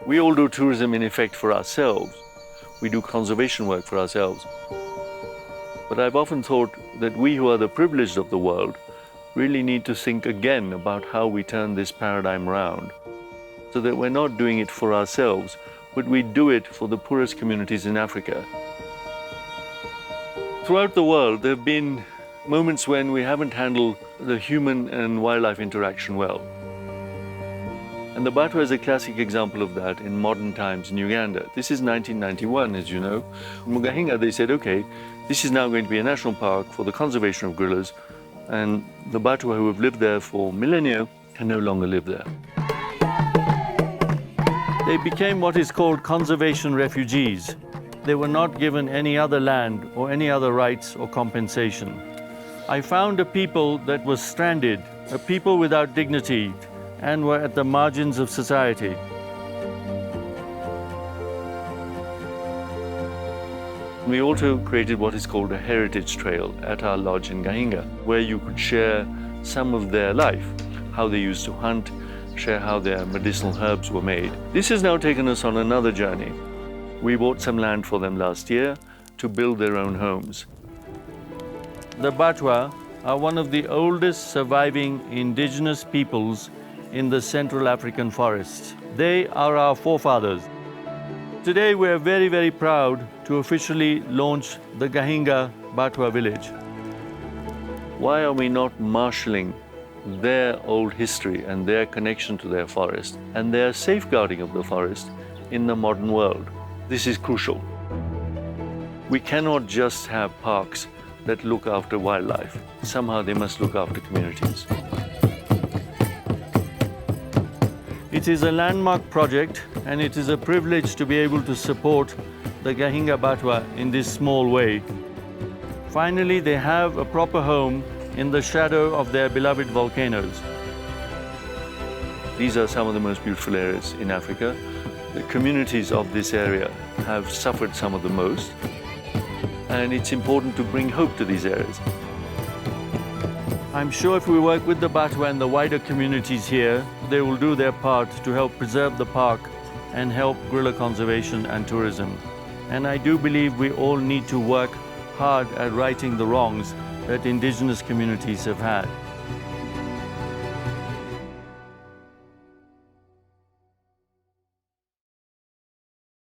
We all do tourism in effect for ourselves. We do conservation work for ourselves. But I've often thought that we who are the privileged of the world really need to think again about how we turn this paradigm around, so that we're not doing it for ourselves, but we do it for the poorest communities in Africa. Throughout the world, there have been moments when we haven't handled the human and wildlife interaction well. And the Batwa is a classic example of that in modern times in Uganda. This is 1991, as you know. In Mgahinga, they said, okay, this is now going to be a national park for the conservation of gorillas, and the Batwa who have lived there for millennia can no longer live there. They became what is called conservation refugees. They were not given any other land or any other rights or compensation. I found a people that was stranded, a people without dignity, and were at the margins of society. We also created what is called a heritage trail at our lodge in Mgahinga, where you could share some of their life, how they used to hunt, share how their medicinal herbs were made. This has now taken us on another journey. We bought some land for them last year to build their own homes. The Batwa are one of the oldest surviving indigenous peoples in the Central African forests. They are our forefathers. Today we are very, very proud to officially launch the Mgahinga Batwa village. Why are we not marshalling their old history and their connection to their forest and their safeguarding of the forest in the modern world? This is crucial. We cannot just have parks that look after wildlife. Somehow they must look after communities. It is a landmark project, and it is a privilege to be able to support the Mgahinga Batwa in this small way. Finally, they have a proper home in the shadow of their beloved volcanoes. These are some of the most beautiful areas in Africa. The communities of this area have suffered some of the most, and it's important to bring hope to these areas. I'm sure if we work with the Batwa and the wider communities here, they will do their part to help preserve the park and help gorilla conservation and tourism. And I do believe we all need to work hard at righting the wrongs that indigenous communities have had.